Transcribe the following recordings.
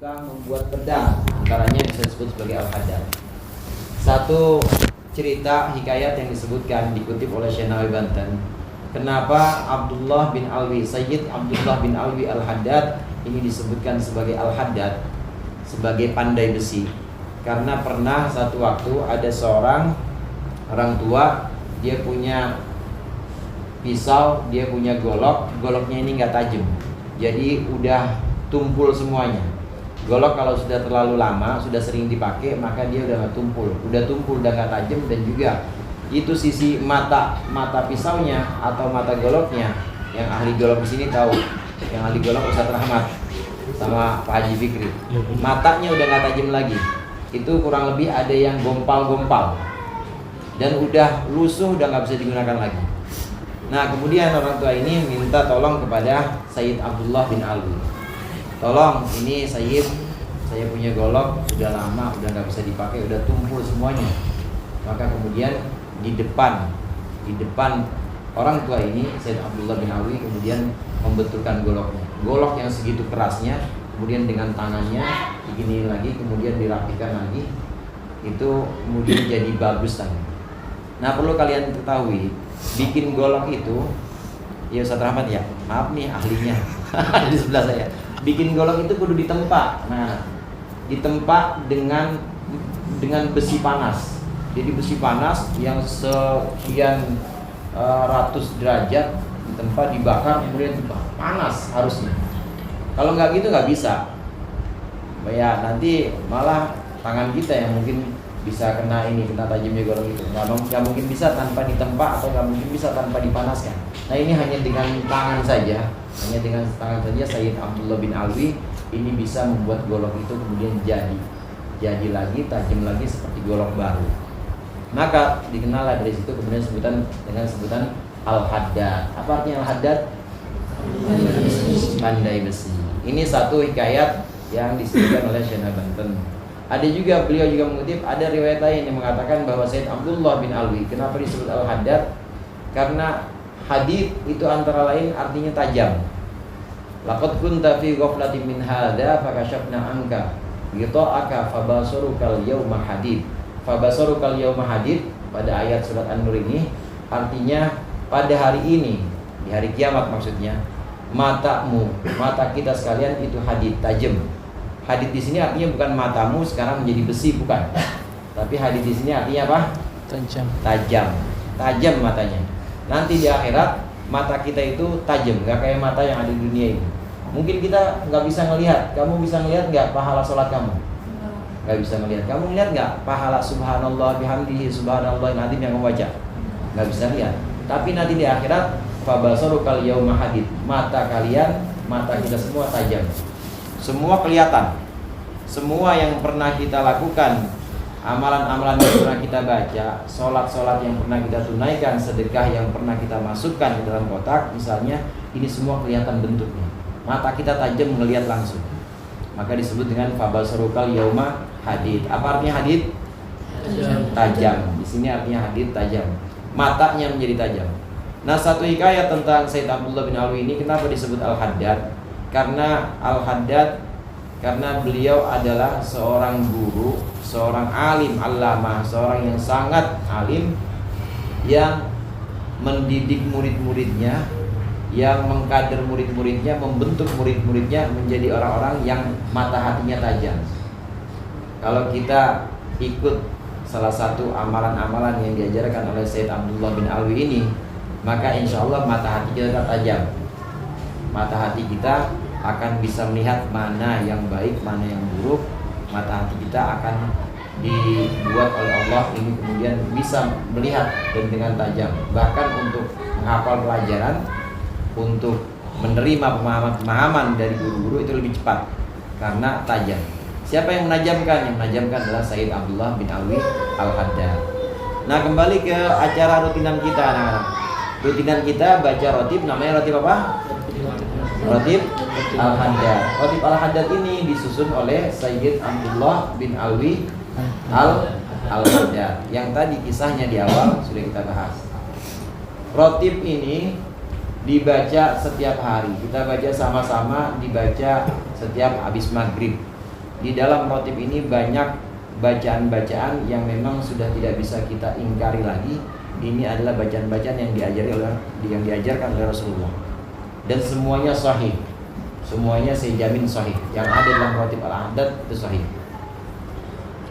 tukang membuat pedang, antaranya bisa disebut sebagai al-haddad. Satu cerita hikayat yang disebutkan dikutip oleh Syekh Nawawi Banten. Kenapa Abdullah bin Alwi, Sayyid Abdullah bin Alwi al-Haddad ini disebutkan sebagai al-Haddad, sebagai pandai besi? Karena pernah satu waktu ada seorang orang tua, dia punya pisau, dia punya golok, goloknya ini nggak tajam, jadi udah tumpul semuanya. Golok kalau sudah terlalu lama, sudah sering dipakai, maka dia udah nggak tumpul, udah nggak tajam, dan juga itu sisi mata pisaunya atau mata goloknya. Yang ahli golok di sini tahu, yang ahli golok Ustaz Rahmat sama Pak Haji Fikri. Matanya udah nggak tajam lagi, itu kurang lebih ada yang gompal-gompal dan udah lusuh, udah nggak bisa digunakan lagi. Nah, kemudian orang tua ini minta tolong kepada Sayyid Abdullah bin Alwi. Tolong, ini Sayyid, saya punya golok sudah lama, udah nggak bisa dipakai, udah tumpul semuanya. Maka kemudian di depan orang tua ini, Sayyid Abdullah bin Alwi kemudian membetulkan goloknya. Golok yang segitu kerasnya, kemudian dengan tangannya begini lagi, kemudian dirapikan lagi, itu kemudian jadi bagus tadi. Nah, perlu kalian ketahui, bikin golok itu, ya Ustaz Rahmat ya, maaf nih ahlinya di sebelah saya. Bikin golok itu kudu ditempa. Nah, ditempa dengan besi panas. Jadi besi panas yang sekian ratus derajat ditempa, dibakar, kemudian panas harusnya. Kalau nggak gitu nggak bisa. Ya nanti malah tangan kita yang mungkin bisa kena tajamnya golok itu. Nggak mungkin bisa tanpa ditempa, atau nggak mungkin bisa tanpa dipanaskan. Nah, ini hanya dengan tangan saja, Sayyid Abdullah bin Alwi ini bisa membuat golok itu kemudian jadi lagi, tajam lagi seperti golok baru. Maka dikenal dari situ kemudian dengan sebutan al-haddad. Apa artinya al-haddad? Pandai besi. Ini satu hikayat yang disebutkan oleh Syekh Banten. Ada juga, beliau juga mengutip, ada riwayat lain yang mengatakan bahwa Sayyid Abdullah bin Alwi, kenapa disebut al-haddad? Karena hadid itu antara lain artinya tajam. Laqad kunta fi ghaflatin min hadza fakashafna anka ghita'aka fabasarukal yawma hadid. Fabasarukal yawma hadid pada ayat surat An-Nur ini artinya pada hari ini, di hari kiamat maksudnya, mata kita sekalian itu hadid, tajam. Hadid di sini artinya bukan matamu sekarang menjadi besi, bukan. Tapi hadid di sini artinya apa? Tajam matanya. Nanti di akhirat mata kita itu tajam, nggak kayak mata yang ada di dunia ini. Mungkin kita nggak bisa ngelihat. Kamu bisa ngelihat nggak pahala sholat kamu? Nggak bisa ngelihat. Kamu ngelihat nggak pahala subhanallah bihamdihi subhanallahil azim yang kamu baca? Nggak bisa lihat. Tapi nanti di akhirat fabasarukal yauma hadid. Mata kalian, mata kita semua tajam. Semua kelihatan. Semua yang pernah kita lakukan, amalan-amalan yang pernah kita baca, sholat-sholat yang pernah kita tunaikan, sedekah yang pernah kita masukkan ke dalam kotak, misalnya, ini semua kelihatan bentuknya. Mata kita tajam melihat langsung. Maka disebut dengan fabasarukal yauma hadid. Apa artinya hadid? Tajam. Di sini artinya hadid, tajam. Matanya menjadi tajam. Nah, satu hikayat tentang Sayyid Abdullah bin Alwi ini kenapa disebut al-haddad? Karena karena beliau adalah seorang guru, seorang alim allamah, seorang yang sangat alim, yang mendidik murid-muridnya, yang mengkader murid-muridnya, membentuk murid-muridnya menjadi orang-orang yang mata hatinya tajam. Kalau kita ikut salah satu amalan-amalan yang diajarkan oleh Sayyid Abdullah bin Alwi ini, maka insya Allah mata hati kita tajam. Mata hati kita akan bisa melihat mana yang baik, mana yang buruk. Mata hati kita akan dibuat oleh Allah ini kemudian bisa melihat dan dengan tajam. Bahkan untuk menghafal pelajaran, untuk menerima pemahaman dari guru-guru itu lebih cepat karena tajam. Siapa yang menajamkan? Yang menajamkan adalah Sayyid Abdullah bin Alwi al-Haddad. Nah, kembali ke acara rutinan kita, anak-anak. Rutinan kita baca rotib, namanya rotib apa? Rotib al-Haddad. Rotib al-Haddad ini disusun oleh Sayyid Abdullah bin Alwi al-Haddad, yang tadi kisahnya di awal sudah kita bahas. Rotib ini dibaca setiap hari. Kita baca sama-sama, dibaca setiap habis maghrib. di dalam rotib ini banyak bacaan-bacaan yang memang sudah tidak bisa kita ingkari lagi. Ini adalah bacaan-bacaan yang diajarkan oleh Rasulullah. Dan semuanya sahih. Semuanya saya jamin sahih. Yang ada dalam rotib al-ahdad itu sahih.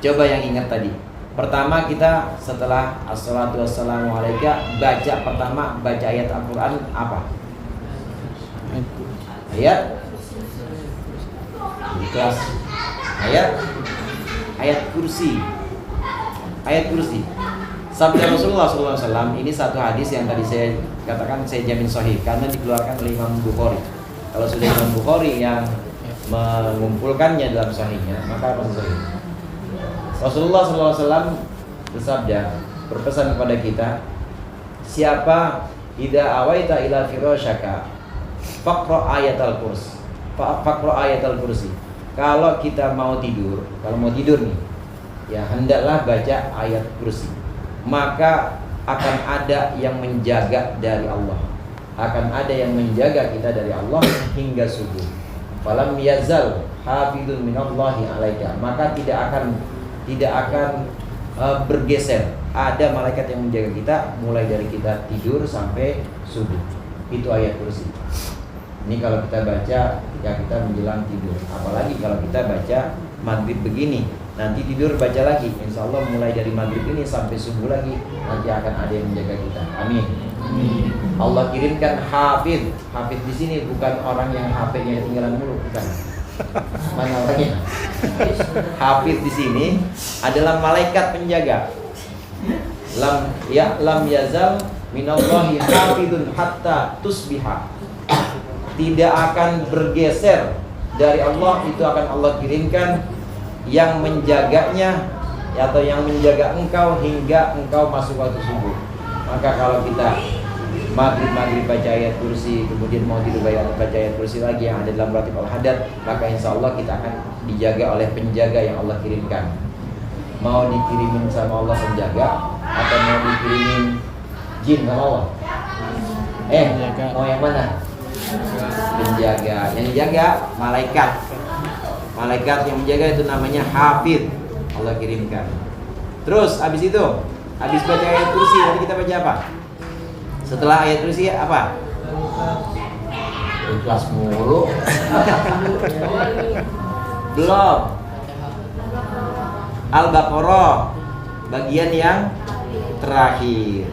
Coba yang ingat tadi. Pertama kita setelah assalatu wassalamu alaika, baca pertama baca ayat Al-Quran apa? Ayat Ikhlas. Ayat kursi. Ayat kursi. Sabda Rasulullah SAW ini satu hadis yang tadi saya katakan saya jamin sahih karena dikeluarkan oleh Imam Bukhari. Kalau sudah Imam Bukhari yang mengumpulkannya dalam sahihnya, maka pasti sahih. Rasulullah SAW bersabda, berpesan kepada kita, siapa idza awaita ila firasyaka faqra ayatal kursi. Faqra ayatal kursi. Kalau kita mau tidur nih, ya hendaklah baca ayat kursi. Maka akan ada yang menjaga dari Allah. Akan ada yang menjaga kita dari Allah hingga subuh. Falam yazal hafidun minallahi alaika. Maka tidak akan bergeser. Ada malaikat yang menjaga kita mulai dari kita tidur sampai subuh. Itu ayat kursi. Ini kalau kita baca ya kita menjelang tidur. Apalagi kalau kita baca maghrib begini, nanti tidur baca lagi. Insya Allah mulai dari maghrib ini sampai subuh lagi nanti akan ada yang menjaga kita. Amin. Allah kirimkan hafid. Hafid di sini bukan orang yang HP-nya ketinggalan mulu, bukan. Mana orangnya? Hafid di sini adalah malaikat penjaga. Lam yazal minallahi hafidun hatta tusbiha. Tidak akan bergeser dari Allah, itu akan Allah kirimkan yang menjaganya atau yang menjaga engkau hingga engkau masuk waktu subuh. Maka kalau kita maghrib baca ayat kursi, kemudian mau tidur baca ayat kursi lagi yang ada dalam ratib al-hadad, maka insya Allah kita akan dijaga oleh penjaga yang Allah kirimkan. Mau dikirimin sama Allah penjaga atau mau dikirimin jin sama Allah? Mau yang mana? Penjaga. Yang dijaga malaikat. Malaikat yang menjaga itu namanya hafid. Allah kirimkan. Terus habis itu, habis baca ayat kursi nanti kita baca apa? Setelah ayat kursi apa? Ikhlas mulu. Belum. Al-Baqarah bagian yang terakhir.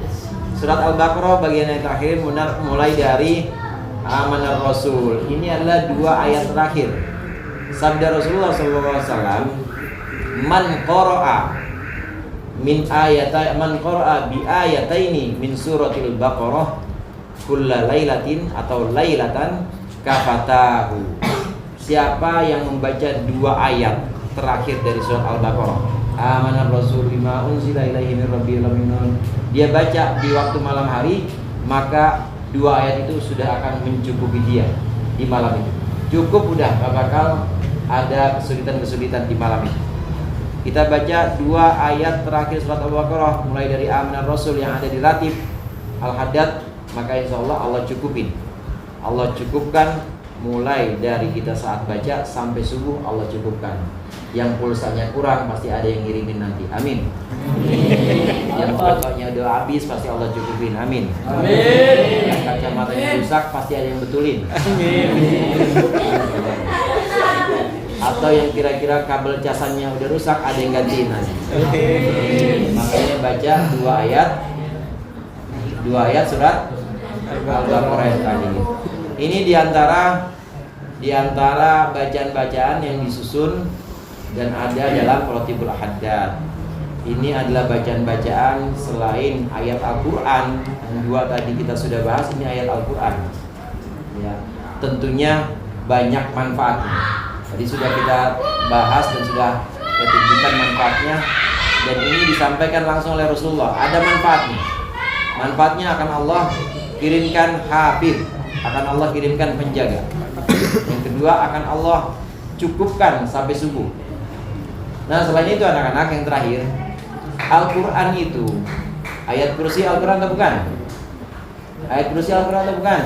Surat Al-Baqarah bagian yang terakhir mulai dari Amanar Rasul. Ini adalah dua ayat terakhir. Sabda Rasulullah SAW, man qara'a bi ayataini min suratil Baqarah kulla lailatin atau lailatan kafatahu. Siapa yang membaca dua ayat terakhir dari surat Al-Baqarah, Amanar Rasul bima unzila ilaihi min rabbil alamin, dia baca di waktu malam hari, maka dua ayat itu sudah akan mencukupi dia di malam itu. Cukup, udah gak bakal ada kesulitan-kesulitan di malam itu. Kita baca dua ayat terakhir surat Al-Baqarah mulai dari Amanar Rasul yang ada di ratib al-hadad, maka insya Allah cukupin. Allah cukupkan mulai dari kita saat baca sampai subuh, Allah cukupkan. Yang pulsanya kurang pasti ada yang ngirimin nanti. Amin. Yang pokoknya udah habis pasti Allah cukupin. Amin. Yang kacamatanya rusak pasti ada yang betulin. Atau yang kira-kira kabel casannya udah rusak ada yang gantiin nanti. Makanya baca dua ayat surat Al-Baqarah tadi. Ini diantara bacaan-bacaan yang disusun dan ada dalam Ratibul Haddad. Ini adalah bacaan-bacaan selain ayat Al-Quran. Yang dua tadi kita sudah bahas, ini ayat Al-Quran ya. Tentunya banyak manfaatnya. Tadi sudah kita bahas dan sudah kita tunjukkan manfaatnya. Dan ini disampaikan langsung oleh Rasulullah. Ada manfaatnya. Manfaatnya akan Allah kirimkan hafid, akan Allah kirimkan penjaga. Yang kedua akan Allah cukupkan sampai subuh. Nah selain itu anak-anak, yang terakhir, Al-Quran itu ayat kursi Al-Quran atau bukan? Ayat kursi Al-Quran atau bukan?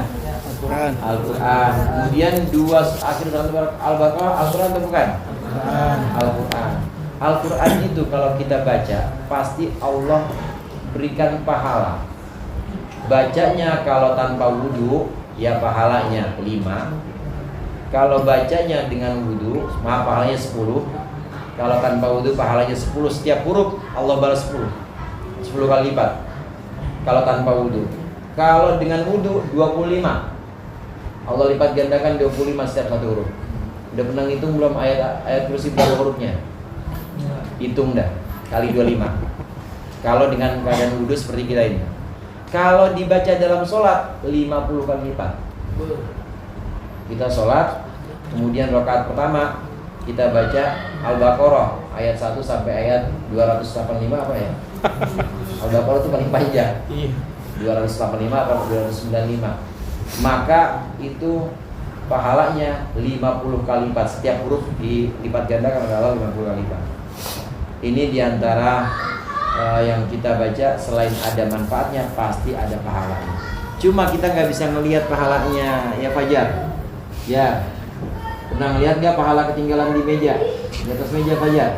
Al-Quran. Kemudian dua akhir surat Al-Baqarah Al-Quran atau bukan? Al-Quran. Al-Quran itu kalau kita baca pasti Allah berikan pahala. Bacanya kalau tanpa wudhu, ya pahalanya 5. Kalau bacanya dengan wudhu, maka pahalanya 10. Kalau tanpa wudhu pahalanya 10. Setiap huruf Allah balas 10 kali lipat. Kalau tanpa wudhu. Kalau dengan wudhu 25. Allah lipat gandakan 25 setiap satu huruf. Udah pernah ngitung belum ayat kursi berapa hurufnya? Hitung dah, kali 25. Kalau dengan keadaan wudhu seperti kita ini. Kalau dibaca dalam sholat 50 kali lipat. Kita sholat, kemudian rakaat pertama kita baca Al-Baqarah ayat 1 sampai ayat 285 apa ya? Al-Baqarah itu paling panjang. 285 atau 295. Maka itu pahalanya 50 kali lipat. Setiap huruf dilipat gandakan oleh Allah 50 kali lipat. Ini diantara yang kita baca, selain ada manfaatnya pasti ada pahalanya. Cuma kita nggak bisa melihat pahalanya, ya Fajar. Ya, pernah lihat nggak pahala ketinggalan di meja, di atas meja Fajar?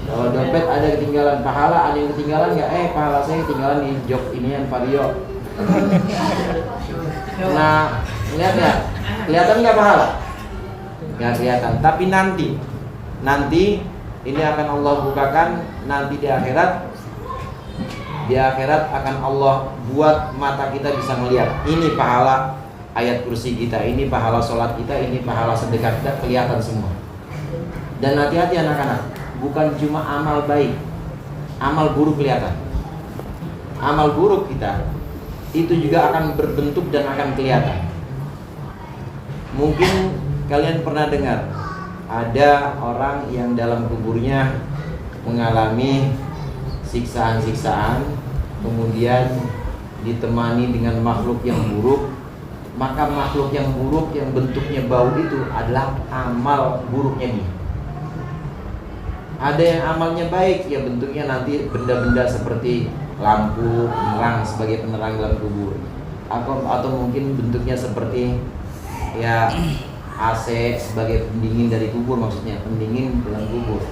Kalau dompet ada ketinggalan, pahala ada yang ketinggalan nggak? Pahala saya ketinggalan di jok inian Vario. Nah, lihat nggak? Kelihatan nggak pahala? Nggak kelihatan. Tapi nanti ini akan Allah bukakan nanti di akhirat. Di akhirat akan Allah buat mata kita bisa melihat. Ini pahala ayat kursi kita, ini pahala sholat kita, ini pahala sedekah kita, kelihatan semua. Dan hati-hati anak-anak, bukan cuma amal baik, amal buruk kelihatan. Amal buruk kita itu juga akan berbentuk dan akan kelihatan. Mungkin kalian pernah dengar ada orang yang dalam kuburnya mengalami siksaan-siksaan, kemudian ditemani dengan makhluk yang buruk. Maka makhluk yang buruk yang bentuknya bau itu adalah amal buruknya dia. Ada yang amalnya baik, ya bentuknya nanti benda-benda seperti lampu penerang sebagai penerang dalam kubur, atau mungkin bentuknya seperti ya AC sebagai pendingin dari kubur, maksudnya pendingin dalam kubur.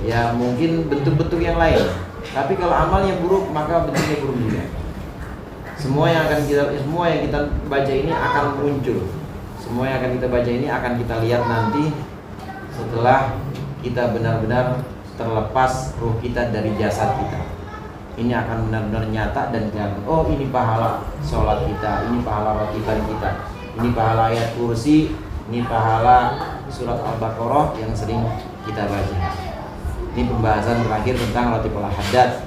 Ya mungkin bentuk-bentuk yang lain. Tapi kalau amalnya buruk maka bentuknya buruk juga. Semua yang kita baca ini akan muncul. Semua yang akan kita baca ini akan kita lihat nanti setelah kita benar-benar terlepas ruh kita dari jasad kita. Ini akan benar-benar nyata dan kelihatan. Oh, ini pahala sholat kita, ini pahala ratiban kita, ini pahala ayat kursi, ini pahala surat Al-Baqarah yang sering kita baca. Ini pembahasan terakhir tentang ratibul haddad.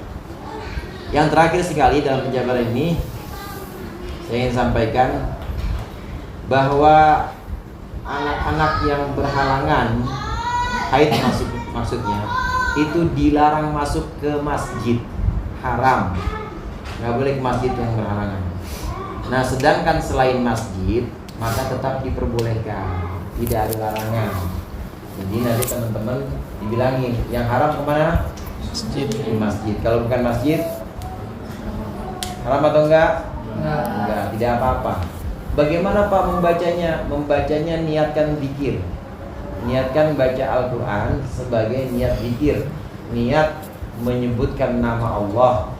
Yang terakhir sekali dalam penjabaran ini, saya ingin sampaikan bahwa anak-anak yang berhalangan haid maksudnya itu dilarang masuk ke masjid, haram, nggak boleh ke masjid yang berhalangan. Nah, sedangkan selain masjid maka tetap diperbolehkan, tidak ada larangan. Jadi nanti teman-teman dibilangin yang haram kemana? Masjid. Di masjid. Kalau bukan masjid haram atau enggak? Enggak, tidak apa-apa. Bagaimana Pak membacanya? Membacanya niatkan zikir. Niatkan baca Al-Quran sebagai niat zikir, niat menyebutkan nama Allah,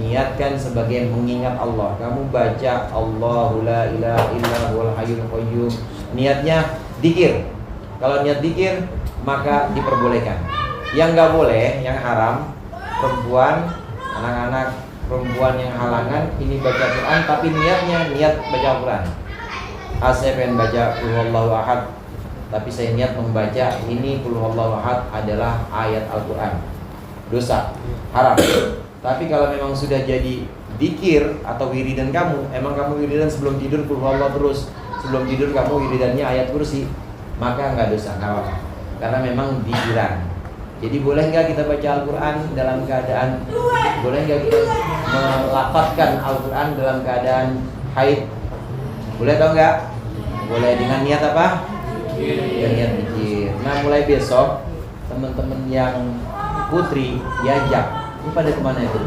niatkan sebagai mengingat Allah. Kamu baca Allahu la ilaha illa huwal hayyul qayyum, niatnya zikir. Kalau niat zikir maka diperbolehkan. Yang nggak boleh, yang haram, perempuan, anak-anak perempuan yang halangan ini baca Quran tapi niatnya niat baca Quran. Saya pengen baca Qul huwallahu ahad, tapi saya niat membaca ini Qul huwallahu ahad adalah ayat Al-Quran. Dosa, haram. Tapi kalau memang sudah jadi zikir atau wiridan kamu, emang kamu wiridan sebelum tidur Qul huwallahu terus, sebelum tidur kamu wiridannya ayat kursi, maka nggak dosa, nggak apa-apa. Karena memang zikiran. Jadi boleh nggak kita baca Al-Quran dalam keadaan, boleh nggak kita melafadzkan Al-Quran dalam keadaan haid? Boleh atau enggak? Boleh dengan niat apa? Dengan niat zikir. Nah, mulai besok teman-teman yang putri diajak. Ini pada kemana itu?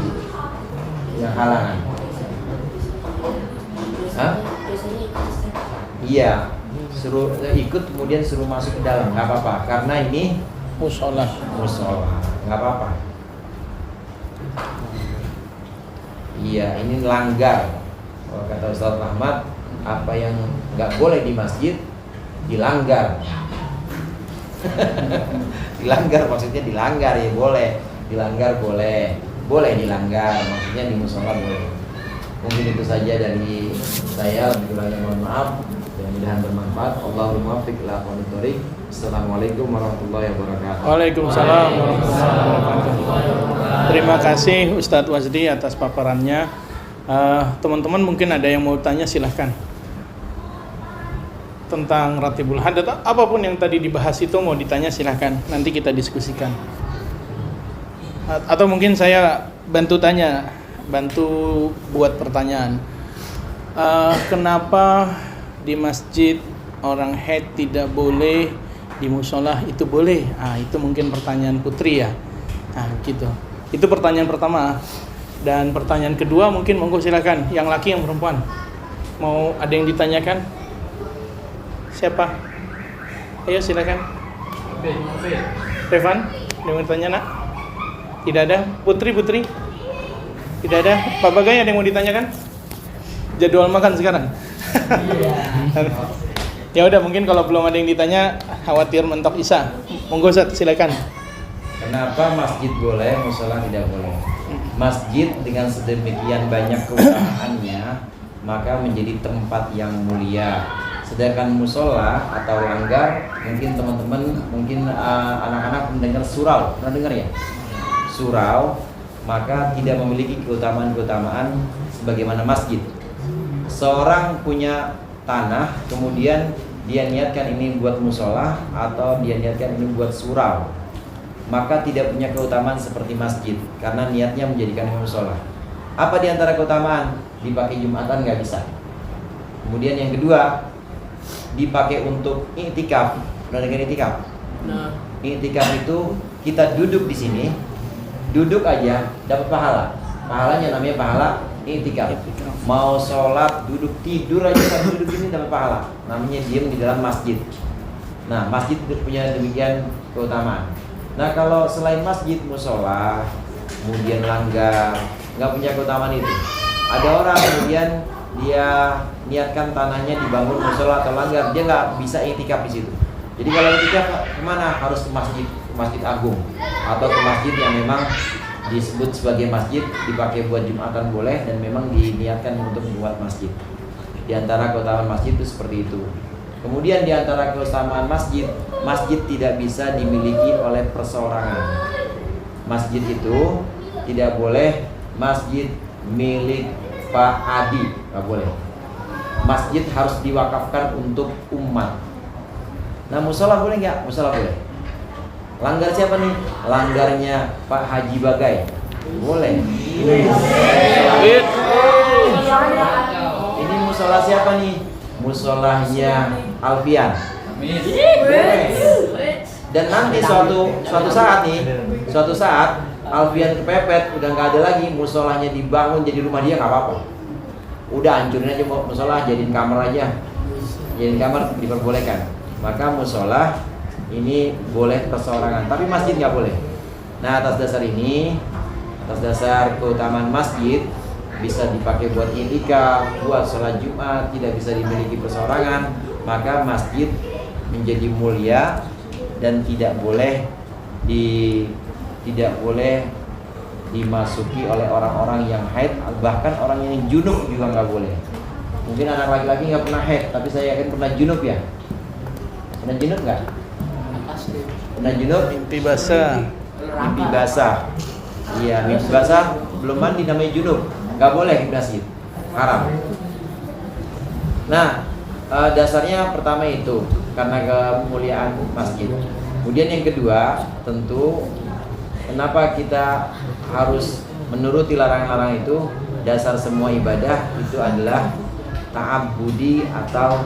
Yang halangan? Hah? Iya. suruh ikut kemudian suruh masuk ke dalam, nggak apa-apa, karena ini musola, nggak apa-apa. Iya, ini langgar. Kalau kata Ustaz Rahmat, apa yang nggak boleh di masjid dilanggar. Dilanggar maksudnya dilanggar ya boleh, dilanggar boleh dilanggar, maksudnya di musola boleh. Mungkin itu saja dari saya, lebih kurangnya mohon maaf. Mudah-mudahan bermanfaat. Allahumma muwaffiq ila aqwamit thoriq. Assalamualaikum warahmatullahi wabarakatuh. Waalaikumsalam warahmatullahi wabarakatuh. Terima kasih Ustadz Wazdi atas paparannya. Teman-teman mungkin ada yang mau tanya, silahkan. Tentang Ratibul Hadat, apapun yang tadi dibahas itu mau ditanya silahkan, nanti kita diskusikan. Atau mungkin saya bantu tanya, bantu buat pertanyaan. Kenapa di masjid orang haid tidak boleh, di musola itu boleh? Itu mungkin pertanyaan Putri ya. Gitu. Itu pertanyaan pertama. Dan pertanyaan kedua mungkin monggo silakan, yang laki yang perempuan. Mau ada yang ditanyakan? Siapa? Ayo silakan. Revan, ada yang mau ditanya nak? Tidak ada. Putri. Tidak ada. Pak Bagai ada yang mau ditanyakan? Jadwal makan sekarang. Ya udah, mungkin kalau belum ada yang ditanya, khawatir mentok Isa. Monggo Ustaz, silakan. Kenapa masjid boleh, musola tidak boleh? Masjid dengan sedemikian banyak keutamaannya, maka menjadi tempat yang mulia. Sedangkan musola atau langgar, mungkin teman-teman, anak-anak mendengar surau, pernah dengar ya? Surau, maka tidak memiliki keutamaan-keutamaan sebagaimana masjid. Seorang punya tanah, kemudian dia niatkan ini buat musola atau dia niatkan ini buat surau, maka tidak punya keutamaan seperti masjid karena niatnya menjadikan musola. Apa di antara keutamaan? Dipakai Jumatan nggak bisa. Kemudian yang kedua, dipakai untuk i'tikaf. Pernah dengar i'tikaf? Nah. I'tikaf itu kita duduk di sini, duduk aja dapat pahala. Pahalanya namanya pahala i'tikaf. Mau sholat, duduk, tidur aja sambil duduk ini dapat pahala. Namanya diam di dalam masjid. Nah, masjid itu punya demikian keutamaan. Nah, kalau selain masjid, musola, kemudian langgar, nggak punya keutamaan itu. Ada orang kemudian dia niatkan tanahnya dibangun musola atau langgar, dia nggak bisa i'tikaf di situ. Jadi kalau i'tikaf kemana? Harus ke masjid agung atau ke masjid yang memang disebut sebagai masjid, dipakai buat Jumatan boleh dan memang diniatkan untuk membuat masjid. Di antara keutamaan masjid itu seperti itu. Kemudian di antara keutamaan masjid, masjid tidak bisa dimiliki oleh perseorangan. Masjid itu tidak boleh masjid milik Pak Adi, nggak boleh. Masjid harus diwakafkan untuk umat. Nah, musola boleh nggak? Musola boleh. Langgar siapa nih? Langgarnya Pak Haji Bagai. Boleh. Ini musola siapa nih? Musolahnya Alfian. Boleh. Dan nanti suatu saat Alfian kepepet, udah nggak ada lagi, musolahnya dibangun jadi rumah dia, nggak apa-apa. Udah hancurin aja musolah, jadiin kamar aja. Jadiin kamar diperbolehkan. Maka musolah ini boleh perseorangan, tapi masjid nggak boleh. Nah, atas dasar ini, atas dasar keutamaan masjid, bisa dipakai buat i'tikaf, buat sholat Jumat, tidak bisa dimiliki perseorangan, maka masjid menjadi mulia dan tidak boleh dimasuki oleh orang-orang yang haid, bahkan orang yang junub juga nggak boleh. Mungkin anak laki-laki nggak pernah haid, tapi saya yakin pernah junub ya. Pernah junub nggak? Pernah junub? Mimpi basah. Iya, mimpi basah belum mandi namanya junub. Nggak boleh di masjid, haram. Nah, dasarnya pertama itu karena kemuliaan masjid. Kemudian yang kedua, tentu kenapa kita harus menuruti larangan-larangan itu? Dasar semua ibadah itu adalah ta'abbudi atau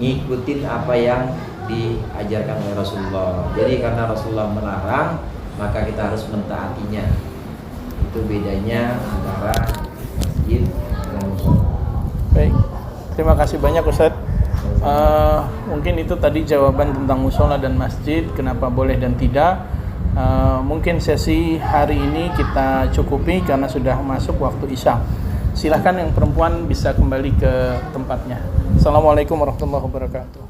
ngikutin apa yang diajarkan oleh Rasulullah. Jadi karena Rasulullah melarang, maka kita harus mentaatinya. Itu bedanya antara masjid dan musola. Baik, terima kasih banyak Ustadz. Mungkin itu tadi jawaban tentang musola dan masjid, kenapa boleh dan tidak. Mungkin sesi hari ini kita cukupi karena sudah masuk waktu Isya. Silahkan yang perempuan bisa kembali ke tempatnya. Assalamualaikum warahmatullahi wabarakatuh.